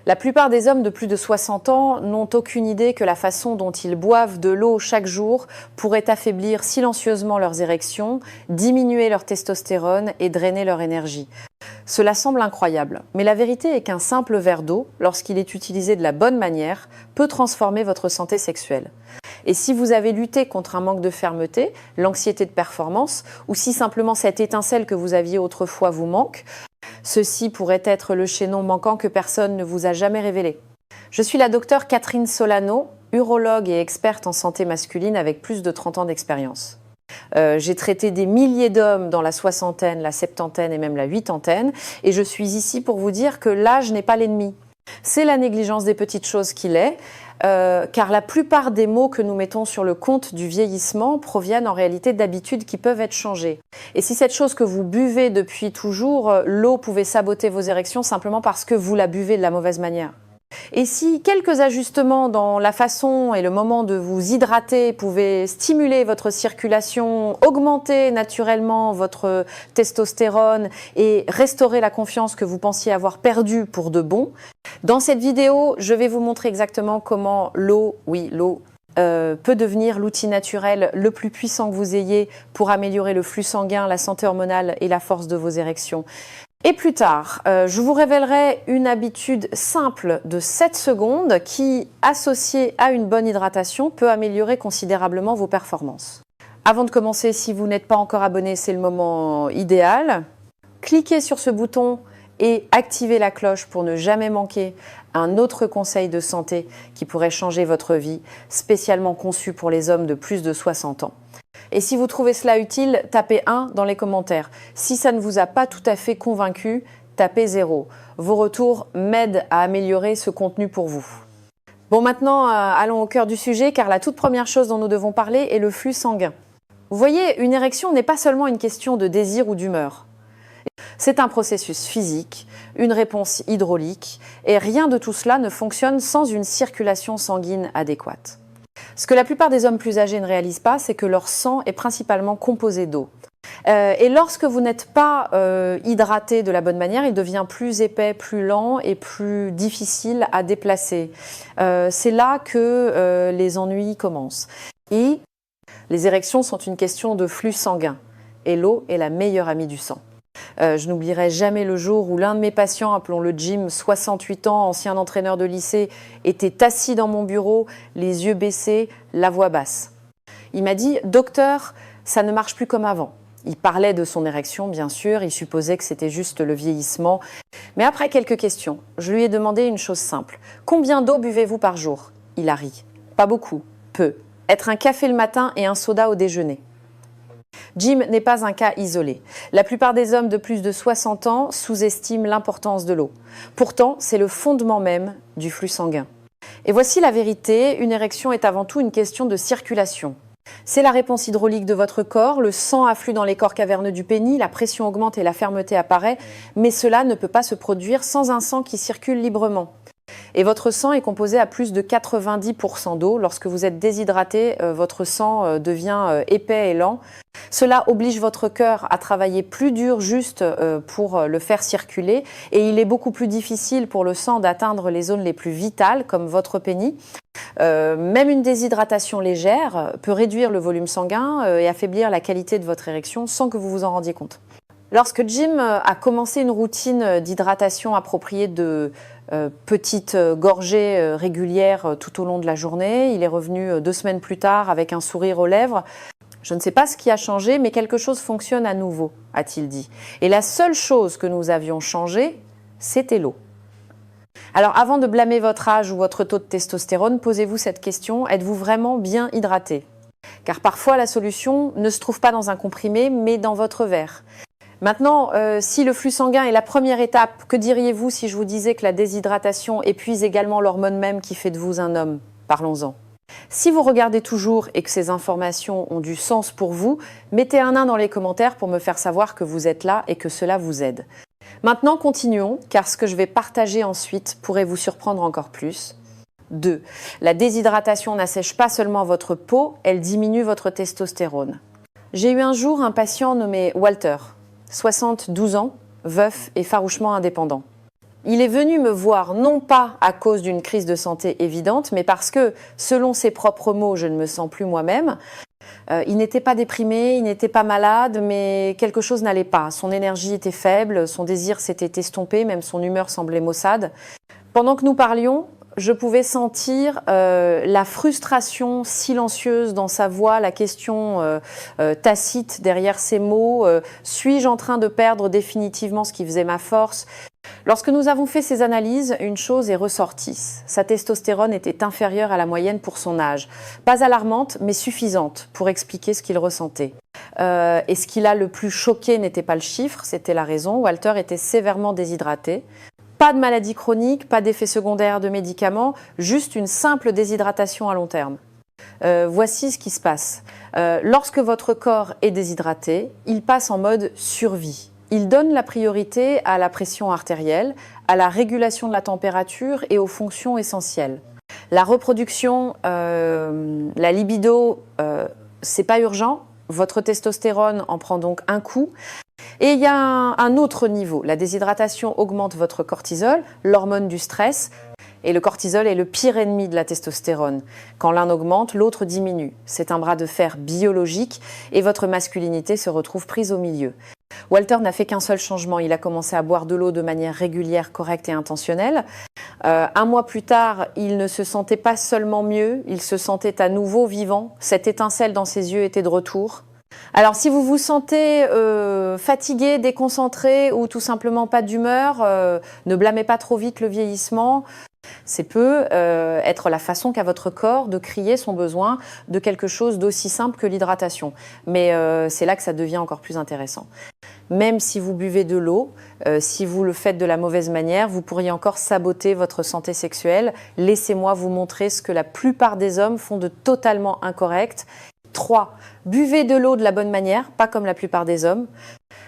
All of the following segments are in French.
La plupart des hommes de plus de 60 ans n'ont aucune idée que la façon dont ils boivent de l'eau chaque jour pourrait affaiblir silencieusement leurs érections, diminuer leur testostérone et drainer leur énergie. Cela semble incroyable, mais la vérité est qu'un simple verre d'eau, lorsqu'il est utilisé de la bonne manière, peut transformer votre santé sexuelle. Et si vous avez lutté contre un manque de fermeté, l'anxiété de performance, ou si simplement cette étincelle que vous aviez autrefois vous manque, ceci pourrait être le chaînon manquant que personne ne vous a jamais révélé. Je suis la docteure Catherine Solano, urologue et experte en santé masculine avec plus de 30 ans d'expérience. J'ai traité des milliers d'hommes dans la soixantaine, la septantaine et même la huitantaine, et je suis ici pour vous dire que l'âge n'est pas l'ennemi. C'est la négligence des petites choses qui l'est, car la plupart des mots que nous mettons sur le compte du vieillissement proviennent en réalité d'habitudes qui peuvent être changées. Et si cette chose que vous buvez depuis toujours, l'eau pouvait saboter vos érections simplement parce que vous la buvez de la mauvaise manière. Et si quelques ajustements dans la façon et le moment de vous hydrater pouvaient stimuler votre circulation, augmenter naturellement votre testostérone et restaurer la confiance que vous pensiez avoir perdue pour de bon, dans cette vidéo, je vais vous montrer exactement comment l'eau, peut devenir l'outil naturel le plus puissant que vous ayez pour améliorer le flux sanguin, la santé hormonale et la force de vos érections. Et plus tard, je vous révélerai une habitude simple de 7 secondes qui, associée à une bonne hydratation, peut améliorer considérablement vos performances. Avant de commencer, si vous n'êtes pas encore abonné, c'est le moment idéal. Cliquez sur ce bouton et activez la cloche pour ne jamais manquer un autre conseil de santé qui pourrait changer votre vie, spécialement conçu pour les hommes de plus de 60 ans. Et si vous trouvez cela utile, tapez 1 dans les commentaires. Si ça ne vous a pas tout à fait convaincu, tapez 0. Vos retours m'aident à améliorer ce contenu pour vous. Bon, maintenant, allons au cœur du sujet, car la toute première chose dont nous devons parler est le flux sanguin. Vous voyez, une érection n'est pas seulement une question de désir ou d'humeur. C'est un processus physique, une réponse hydraulique, et rien de tout cela ne fonctionne sans une circulation sanguine adéquate. Ce que la plupart des hommes plus âgés ne réalisent pas, c'est que leur sang est principalement composé d'eau. Et lorsque vous n'êtes pas hydraté de la bonne manière, il devient plus épais, plus lent et plus difficile à déplacer. C'est là que les ennuis commencent. Et les érections sont une question de flux sanguin. Et l'eau est la meilleure amie du sang. Je n'oublierai jamais le jour où l'un de mes patients, appelons-le Jim, 68 ans, ancien entraîneur de lycée, était assis dans mon bureau, les yeux baissés, la voix basse. Il m'a dit « Docteur, ça ne marche plus comme avant ». Il parlait de son érection, bien sûr, il supposait que c'était juste le vieillissement. Mais après quelques questions, je lui ai demandé une chose simple. « Combien d'eau buvez-vous par jour ?» Il a ri. « Pas beaucoup, peu. Être un café le matin et un soda au déjeuner. » Jim n'est pas un cas isolé. La plupart des hommes de plus de 60 ans sous-estiment l'importance de l'eau. Pourtant, c'est le fondement même du flux sanguin. Et voici la vérité, une érection est avant tout une question de circulation. C'est la réponse hydraulique de votre corps, le sang afflue dans les corps caverneux du pénis, la pression augmente et la fermeté apparaît, mais cela ne peut pas se produire sans un sang qui circule librement. Et votre sang est composé à plus de 90% d'eau. Lorsque vous êtes déshydraté, votre sang devient épais et lent. Cela oblige votre cœur à travailler plus dur juste pour le faire circuler. Et il est beaucoup plus difficile pour le sang d'atteindre les zones les plus vitales, comme votre pénis. Même une déshydratation légère peut réduire le volume sanguin et affaiblir la qualité de votre érection sans que vous vous en rendiez compte. Lorsque Jim a commencé une routine d'hydratation appropriée de petites gorgées régulières tout au long de la journée, il est revenu 2 semaines plus tard avec un sourire aux lèvres. Je ne sais pas ce qui a changé, mais quelque chose fonctionne à nouveau, a-t-il dit. Et la seule chose que nous avions changé, c'était l'eau. Alors avant de blâmer votre âge ou votre taux de testostérone, posez-vous cette question, êtes-vous vraiment bien hydraté? Car parfois la solution ne se trouve pas dans un comprimé, mais dans votre verre. Maintenant, si le flux sanguin est la première étape, que diriez-vous si je vous disais que la déshydratation épuise également l'hormone même qui fait de vous un homme? Parlons-en. Si vous regardez toujours et que ces informations ont du sens pour vous, mettez un 1 dans les commentaires pour me faire savoir que vous êtes là et que cela vous aide. Maintenant, continuons, car ce que je vais partager ensuite pourrait vous surprendre encore plus. 2. La déshydratation n'assèche pas seulement votre peau, elle diminue votre testostérone. J'ai eu un jour un patient nommé Walter, 72 ans, veuf et farouchement indépendant. Il est venu me voir non pas à cause d'une crise de santé évidente, mais parce que, selon ses propres mots, je ne me sens plus moi-même. Il n'était pas déprimé, il n'était pas malade, mais quelque chose n'allait pas. Son énergie était faible, son désir s'était estompé, même son humeur semblait maussade. Pendant que nous parlions, je pouvais sentir la frustration silencieuse dans sa voix, la question tacite derrière ses mots. Suis-je en train de perdre définitivement ce qui faisait ma force ? Lorsque nous avons fait ces analyses, une chose est ressortie. Sa testostérone était inférieure à la moyenne pour son âge. Pas alarmante, mais suffisante pour expliquer ce qu'il ressentait. Et ce qui l'a le plus choqué n'était pas le chiffre, c'était la raison. Walter était sévèrement déshydraté. Pas de maladie chronique, pas d'effet secondaire de médicaments, juste une simple déshydratation à long terme. Voici ce qui se passe. Lorsque votre corps est déshydraté, il passe en mode survie. Il donne la priorité à la pression artérielle, à la régulation de la température et aux fonctions essentielles. La reproduction, la libido, c'est pas urgent. Votre testostérone en prend donc un coup. Et il y a un autre niveau. La déshydratation augmente votre cortisol, l'hormone du stress. Et le cortisol est le pire ennemi de la testostérone. Quand l'un augmente, l'autre diminue. C'est un bras de fer biologique et votre masculinité se retrouve prise au milieu. Walter n'a fait qu'un seul changement. Il a commencé à boire de l'eau de manière régulière, correcte et intentionnelle. Un mois plus tard, il ne se sentait pas seulement mieux, il se sentait à nouveau vivant. Cette étincelle dans ses yeux était de retour. Alors, si vous vous sentez fatigué, déconcentré ou tout simplement pas d'humeur, ne blâmez pas trop vite le vieillissement. C'est peut être la façon qu'a votre corps de crier son besoin de quelque chose d'aussi simple que l'hydratation. Mais c'est là que ça devient encore plus intéressant. Même si vous buvez de l'eau, si vous le faites de la mauvaise manière, vous pourriez encore saboter votre santé sexuelle. Laissez-moi vous montrer ce que la plupart des hommes font de totalement incorrect. 3. Buvez de l'eau de la bonne manière, pas comme la plupart des hommes.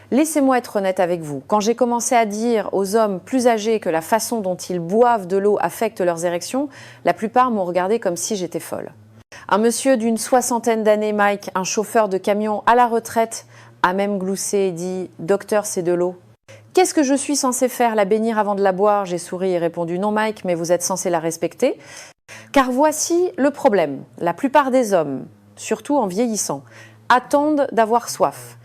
Laissez-moi être honnête avec vous. Quand j'ai commencé à dire aux hommes plus âgés que la façon dont ils boivent de l'eau affecte leurs érections, la plupart m'ont regardé comme si j'étais folle. Un monsieur d'une 60aine d'années, Mike, un chauffeur de camion à la retraite, a même gloussé et dit « Docteur, c'est de l'eau ». Qu'est-ce que je suis censé faire, la bénir avant de la boire ? J'ai souri et répondu « Non, Mike, mais vous êtes censé la respecter ». Car voici le problème. La plupart des hommes, surtout en vieillissant, attendent d'avoir soif.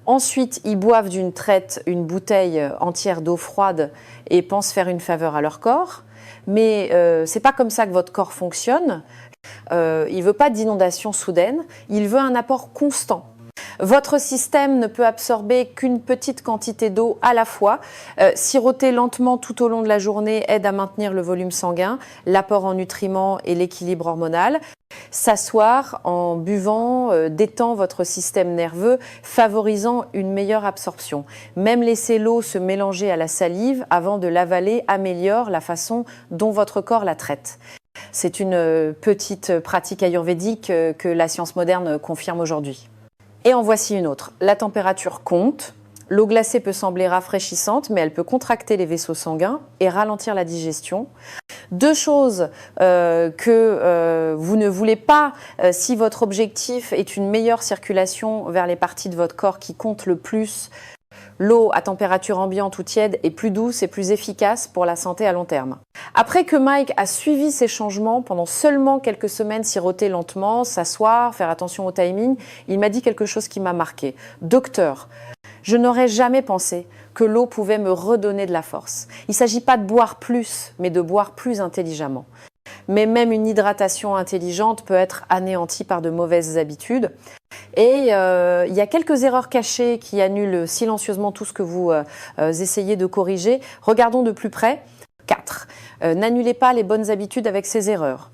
Ensuite, ils boivent d'une traite une bouteille entière d'eau froide et pensent faire une faveur à leur corps. Mais c'est pas comme ça que votre corps fonctionne. Il veut pas d'inondation soudaine, il veut un apport constant. Votre système ne peut absorber qu'une petite quantité d'eau à la fois. Siroter lentement tout au long de la journée aide à maintenir le volume sanguin, l'apport en nutriments et l'équilibre hormonal. S'asseoir en buvant détend votre système nerveux, favorisant une meilleure absorption. Même laisser l'eau se mélanger à la salive avant de l'avaler améliore la façon dont votre corps la traite. C'est une petite pratique ayurvédique que la science moderne confirme aujourd'hui. Et en voici une autre. La température compte. L'eau glacée peut sembler rafraîchissante, mais elle peut contracter les vaisseaux sanguins et ralentir la digestion. Deux choses que vous ne voulez pas si votre objectif est une meilleure circulation vers les parties de votre corps qui comptent le plus. L'eau à température ambiante ou tiède est plus douce et plus efficace pour la santé à long terme. Après que Mike a suivi ces changements pendant seulement quelques semaines, siroter lentement, s'asseoir, faire attention au timing, il m'a dit quelque chose qui m'a marqué. Docteur, je n'aurais jamais pensé que l'eau pouvait me redonner de la force. Il ne s'agit pas de boire plus, mais de boire plus intelligemment. Mais même une hydratation intelligente peut être anéantie par de mauvaises habitudes. Et il y a quelques erreurs cachées qui annulent silencieusement tout ce que vous essayez de corriger. Regardons de plus près. 4. N'annulez pas les bonnes habitudes avec ces erreurs.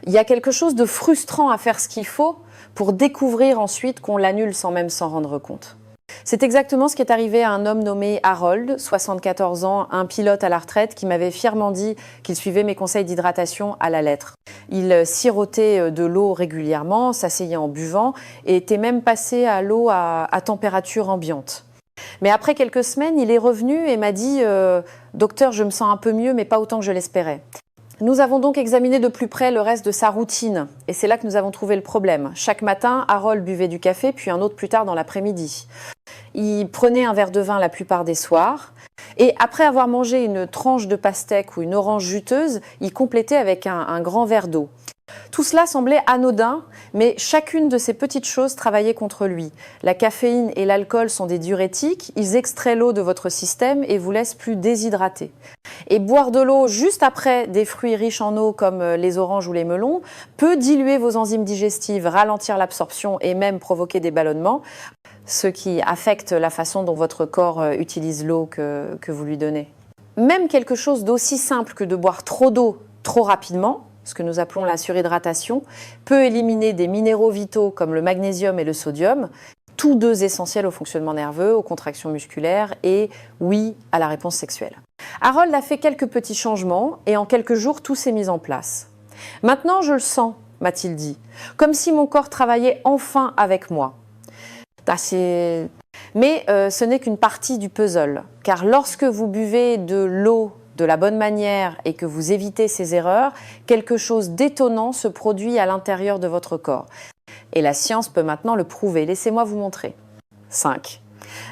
Il y a quelque chose de frustrant à faire ce qu'il faut pour découvrir ensuite qu'on l'annule sans même s'en rendre compte. C'est exactement ce qui est arrivé à un homme nommé Harold, 74 ans, un pilote à la retraite qui m'avait fièrement dit qu'il suivait mes conseils d'hydratation à la lettre. Il sirotait de l'eau régulièrement, s'asseyait en buvant et était même passé à l'eau à température ambiante. Mais après quelques semaines, il est revenu et m'a dit « Docteur, je me sens un peu mieux, mais pas autant que je l'espérais ». Nous avons donc examiné de plus près le reste de sa routine et c'est là que nous avons trouvé le problème. Chaque matin, Harold buvait du café puis un autre plus tard dans l'après-midi. Il prenait un verre de vin la plupart des soirs et après avoir mangé une tranche de pastèque ou une orange juteuse, il complétait avec un grand verre d'eau. Tout cela semblait anodin, mais chacune de ces petites choses travaillait contre lui. La caféine et l'alcool sont des diurétiques, ils extraient l'eau de votre système et vous laissent plus déshydraté. Et boire de l'eau juste après des fruits riches en eau comme les oranges ou les melons peut diluer vos enzymes digestives, ralentir l'absorption et même provoquer des ballonnements, ce qui affecte la façon dont votre corps utilise l'eau que vous lui donnez. Même quelque chose d'aussi simple que de boire trop d'eau trop rapidement, ce que nous appelons la surhydratation, peut éliminer des minéraux vitaux comme le magnésium et le sodium, tous deux essentiels au fonctionnement nerveux, aux contractions musculaires et, oui, à la réponse sexuelle. Harold a fait quelques petits changements et en quelques jours, tout s'est mis en place. « Maintenant, je le sens », m'a-t-il dit, « comme si mon corps travaillait enfin avec moi. » Mais ce n'est qu'une partie du puzzle, car lorsque vous buvez de l'eau de la bonne manière et que vous évitez ces erreurs, quelque chose d'étonnant se produit à l'intérieur de votre corps. Et la science peut maintenant le prouver. Laissez-moi vous montrer. 5.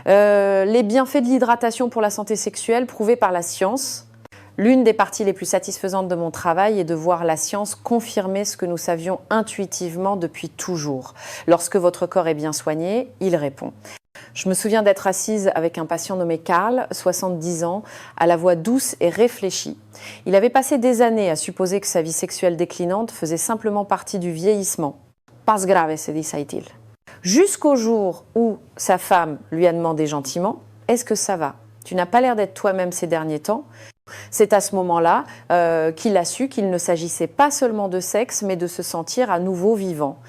Les bienfaits de l'hydratation pour la santé sexuelle prouvés par la science. L'une des parties les plus satisfaisantes de mon travail est de voir la science confirmer ce que nous savions intuitivement depuis toujours. Lorsque votre corps est bien soigné, il répond. Je me souviens d'être assise avec un patient nommé Karl, 70 ans, à la voix douce et réfléchie. Il avait passé des années à supposer que sa vie sexuelle déclinante faisait simplement partie du vieillissement. « Pas grave », se disait-il. Jusqu'au jour où sa femme lui a demandé gentiment « Est-ce que ça va ? Tu n'as pas l'air d'être toi-même ces derniers temps ?» C'est à ce moment-là qu'il a su qu'il ne s'agissait pas seulement de sexe, mais de se sentir à nouveau vivant.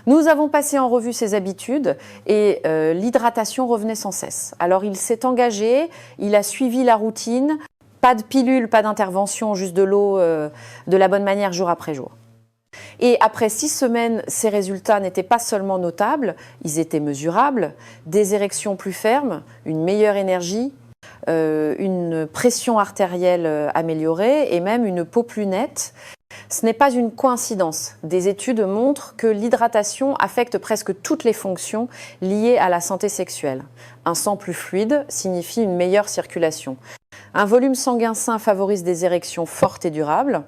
Nous avons passé en revue ses habitudes et l'hydratation revenait sans cesse. Alors il s'est engagé, il a suivi la routine, pas de pilule, pas d'intervention, juste de l'eau de la bonne manière jour après jour. Et après 6 semaines, ces résultats n'étaient pas seulement notables, ils étaient mesurables, des érections plus fermes, une meilleure énergie, une pression artérielle améliorée et même une peau plus nette. Ce n'est pas une coïncidence. Des études montrent que l'hydratation affecte presque toutes les fonctions liées à la santé sexuelle. Un sang plus fluide signifie une meilleure circulation. Un volume sanguin sain favorise des érections fortes et durables.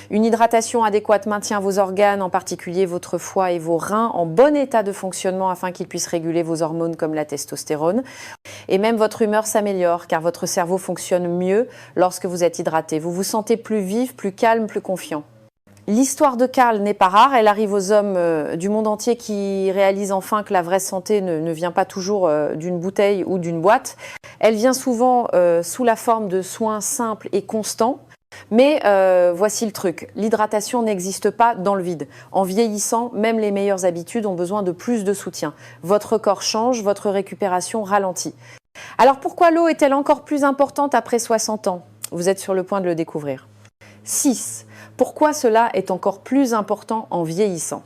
Une hydratation adéquate maintient vos organes, en particulier votre foie et vos reins, en bon état de fonctionnement afin qu'ils puissent réguler vos hormones comme la testostérone. Et même votre humeur s'améliore car votre cerveau fonctionne mieux lorsque vous êtes hydraté. Vous vous sentez plus vif, plus calme, plus confiant. L'histoire de Karl n'est pas rare, elle arrive aux hommes du monde entier qui réalisent enfin que la vraie santé ne vient pas toujours d'une bouteille ou d'une boîte. Elle vient souvent sous la forme de soins simples et constants. Mais voici le truc, l'hydratation n'existe pas dans le vide. En vieillissant, même les meilleures habitudes ont besoin de plus de soutien. Votre corps change, votre récupération ralentit. Alors pourquoi l'eau est-elle encore plus importante après 60 ans? Vous êtes sur le point de le découvrir. 6. Pourquoi cela est encore plus important en vieillissant?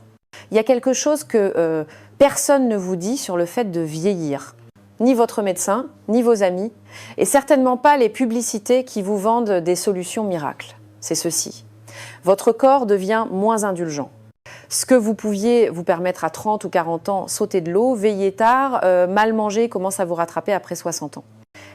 Il y a quelque chose que personne ne vous dit sur le fait de vieillir. Ni votre médecin, ni vos amis, et certainement pas les publicités qui vous vendent des solutions miracles. C'est ceci. Votre corps devient moins indulgent. Ce que vous pouviez vous permettre à 30 ou 40 ans, sauter de l'eau, veiller tard, mal manger, commence à vous rattraper après 60 ans.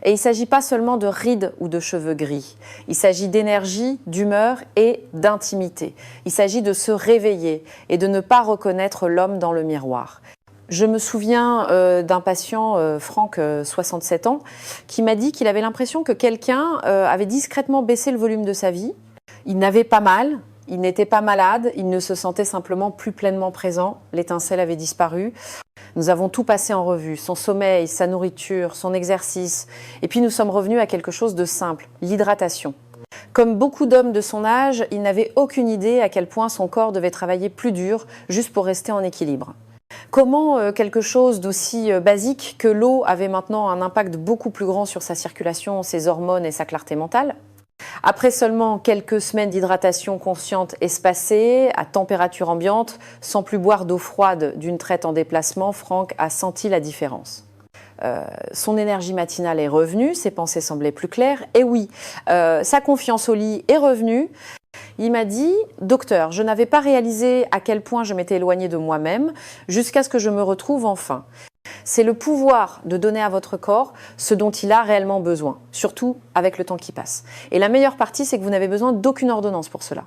Et il ne s'agit pas seulement de rides ou de cheveux gris. Il s'agit d'énergie, d'humeur et d'intimité. Il s'agit de se réveiller et de ne pas reconnaître l'homme dans le miroir. Je me souviens d'un patient, Franck, 67 ans, qui m'a dit qu'il avait l'impression que quelqu'un avait discrètement baissé le volume de sa vie. Il n'avait pas mal, il n'était pas malade, il ne se sentait simplement plus pleinement présent. L'étincelle avait disparu. Nous avons tout passé en revue, son sommeil, sa nourriture, son exercice. Et puis nous sommes revenus à quelque chose de simple, l'hydratation. Comme beaucoup d'hommes de son âge, il n'avait aucune idée à quel point son corps devait travailler plus dur juste pour rester en équilibre. Comment quelque chose d'aussi basique que l'eau avait maintenant un impact beaucoup plus grand sur sa circulation, ses hormones et sa clarté mentale? Après seulement quelques semaines d'hydratation consciente espacée, à température ambiante, sans plus boire d'eau froide d'une traite en déplacement, Franck a senti la différence. Son énergie matinale est revenue, ses pensées semblaient plus claires, et oui, sa confiance au lit est revenue, Il m'a dit « Docteur, je n'avais pas réalisé à quel point je m'étais éloignée de moi-même jusqu'à ce que je me retrouve enfin. C'est le pouvoir de donner à votre corps ce dont il a réellement besoin, surtout avec le temps qui passe. Et la meilleure partie, c'est que vous n'avez besoin d'aucune ordonnance pour cela.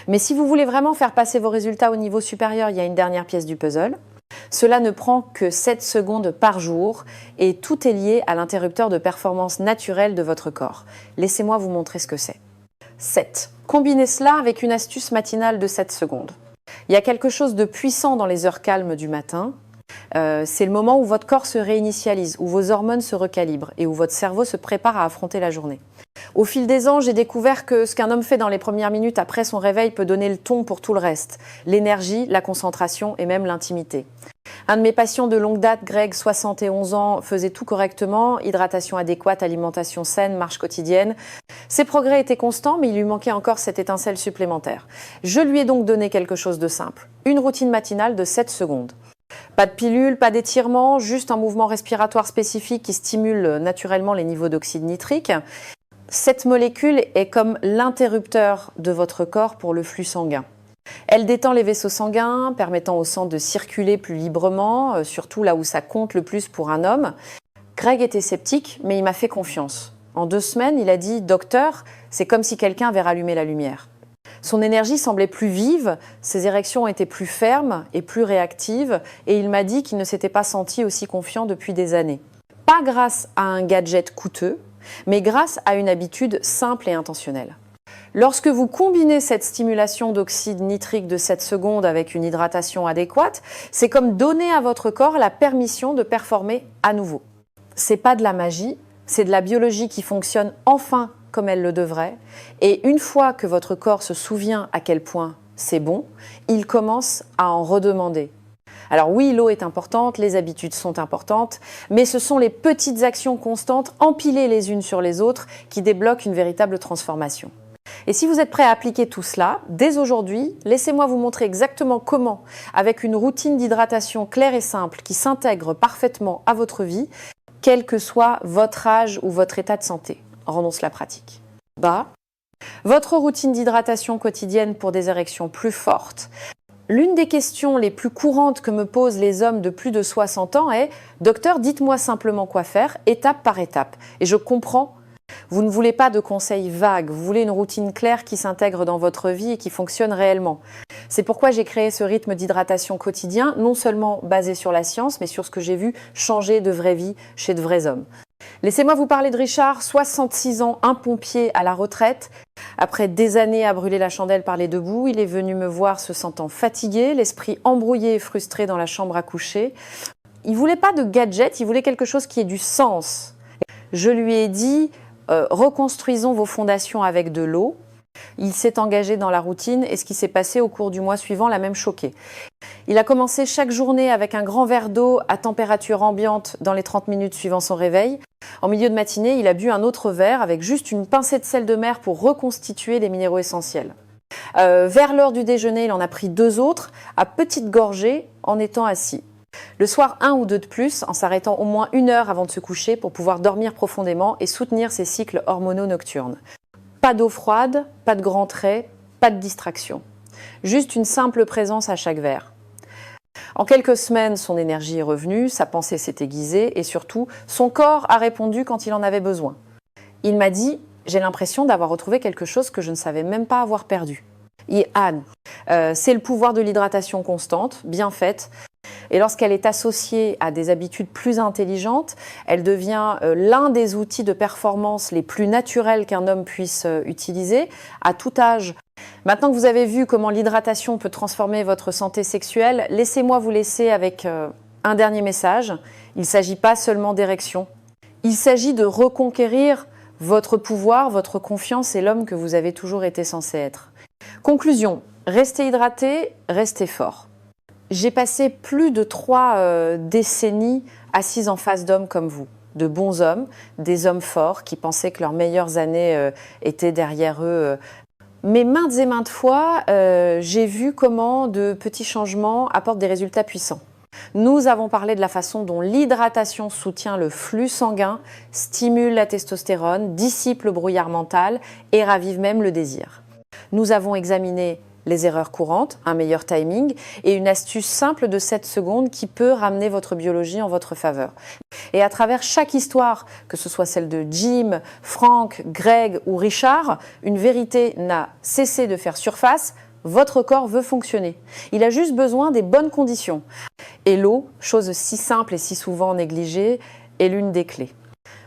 Mais si vous voulez vraiment faire passer vos résultats au niveau supérieur, il y a une dernière pièce du puzzle. Cela ne prend que 7 secondes par jour et tout est lié à l'interrupteur de performance naturelle de votre corps. Laissez-moi vous montrer ce que c'est. 7. Combinez cela avec une astuce matinale de 7 secondes. Il y a quelque chose de puissant dans les heures calmes du matin. C'est le moment où votre corps se réinitialise, où vos hormones se recalibrent et où votre cerveau se prépare à affronter la journée. Au fil des ans, j'ai découvert que ce qu'un homme fait dans les premières minutes après son réveil peut donner le ton pour tout le reste. L'énergie, la concentration et même l'intimité. Un de mes patients de longue date, Greg, 71 ans, faisait tout correctement, hydratation adéquate, alimentation saine, marche quotidienne. Ses progrès étaient constants, mais il lui manquait encore cette étincelle supplémentaire. Je lui ai donc donné quelque chose de simple, une routine matinale de 7 secondes. Pas de pilule, pas d'étirement, juste un mouvement respiratoire spécifique qui stimule naturellement les niveaux d'oxyde nitrique. Cette molécule est comme l'interrupteur de votre corps pour le flux sanguin. Elle détend les vaisseaux sanguins, permettant au sang de circuler plus librement, surtout là où ça compte le plus pour un homme. Greg était sceptique, mais il m'a fait confiance. En 2 semaines, il a dit « Docteur, c'est comme si quelqu'un avait rallumé la lumière ». Son énergie semblait plus vive, ses érections étaient plus fermes et plus réactives, et il m'a dit qu'il ne s'était pas senti aussi confiant depuis des années. Pas grâce à un gadget coûteux, mais grâce à une habitude simple et intentionnelle. Lorsque vous combinez cette stimulation d'oxyde nitrique de 7 secondes avec une hydratation adéquate, c'est comme donner à votre corps la permission de performer à nouveau. C'est pas de la magie, c'est de la biologie qui fonctionne enfin comme elle le devrait. Et une fois que votre corps se souvient à quel point c'est bon, il commence à en redemander. Alors oui, l'eau est importante, les habitudes sont importantes, mais ce sont les petites actions constantes, empilées les unes sur les autres, qui débloquent une véritable transformation. Et si vous êtes prêt à appliquer tout cela, dès aujourd'hui, laissez-moi vous montrer exactement comment, avec une routine d'hydratation claire et simple qui s'intègre parfaitement à votre vie, quel que soit votre âge ou votre état de santé. Rendons cela pratique. Votre routine d'hydratation quotidienne pour des érections plus fortes. L'une des questions les plus courantes que me posent les hommes de plus de 60 ans est « Docteur, dites-moi simplement quoi faire, étape par étape ». Et je comprends. Vous ne voulez pas de conseils vagues, vous voulez une routine claire qui s'intègre dans votre vie et qui fonctionne réellement. C'est pourquoi j'ai créé ce rythme d'hydratation quotidien, non seulement basé sur la science, mais sur ce que j'ai vu changer de vraie vie chez de vrais hommes. Laissez-moi vous parler de Richard, 66 ans, un pompier à la retraite. Après des années à brûler la chandelle par les 2 bouts, il est venu me voir se sentant fatigué, l'esprit embrouillé et frustré dans la chambre à coucher. Il ne voulait pas de gadget, il voulait quelque chose qui ait du sens. Je lui ai dit reconstruisons vos fondations avec de l'eau. Il s'est engagé dans la routine et ce qui s'est passé au cours du mois suivant l'a même choqué. Il a commencé chaque journée avec un grand verre d'eau à température ambiante dans les 30 minutes suivant son réveil. En milieu de matinée, il a bu un autre verre avec juste une pincée de sel de mer pour reconstituer les minéraux essentiels. Vers l'heure du déjeuner, il en a pris 2 autres à petites gorgées en étant assis. Le soir, 1 ou 2 de plus, en s'arrêtant au moins 1 heure avant de se coucher pour pouvoir dormir profondément et soutenir ses cycles hormonaux nocturnes. Pas d'eau froide, pas de grands traits, pas de distraction. Juste une simple présence à chaque verre. En quelques semaines, son énergie est revenue, sa pensée s'est aiguisée et surtout, son corps a répondu quand il en avait besoin. Il m'a dit « J'ai l'impression d'avoir retrouvé quelque chose que je ne savais même pas avoir perdu ». Et Anne, c'est le pouvoir de l'hydratation constante, bien faite. Et lorsqu'elle est associée à des habitudes plus intelligentes, elle devient l'un des outils de performance les plus naturels qu'un homme puisse utiliser à tout âge. Maintenant que vous avez vu comment l'hydratation peut transformer votre santé sexuelle, laissez-moi vous laisser avec un dernier message. Il ne s'agit pas seulement d'érection. Il s'agit de reconquérir votre pouvoir, votre confiance et l'homme que vous avez toujours été censé être. Conclusion, restez hydraté, restez fort. J'ai passé plus de 3 décennies assise en face d'hommes comme vous, de bons hommes, des hommes forts qui pensaient que leurs meilleures années étaient derrière eux. Mais maintes et maintes fois, j'ai vu comment de petits changements apportent des résultats puissants. Nous avons parlé de la façon dont l'hydratation soutient le flux sanguin, stimule la testostérone, dissipe le brouillard mental et ravive même le désir. Nous avons examiné les erreurs courantes, un meilleur timing et une astuce simple de 7 secondes qui peut ramener votre biologie en votre faveur. Et à travers chaque histoire, que ce soit celle de Jim, Frank, Greg ou Richard, une vérité n'a cessé de faire surface. Votre corps veut fonctionner. Il a juste besoin des bonnes conditions. Et l'eau, chose si simple et si souvent négligée, est l'une des clés.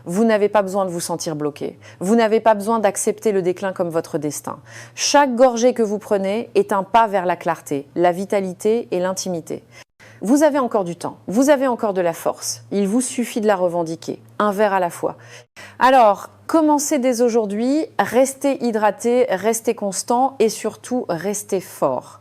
Vous n'avez pas besoin de vous sentir bloqué. Vous n'avez pas besoin d'accepter le déclin comme votre destin. Chaque gorgée que vous prenez est un pas vers la clarté, la vitalité et l'intimité. Vous avez encore du temps, vous avez encore de la force. Il vous suffit de la revendiquer, un verre à la fois. Alors, commencez dès aujourd'hui, restez hydraté, restez constant et surtout restez fort.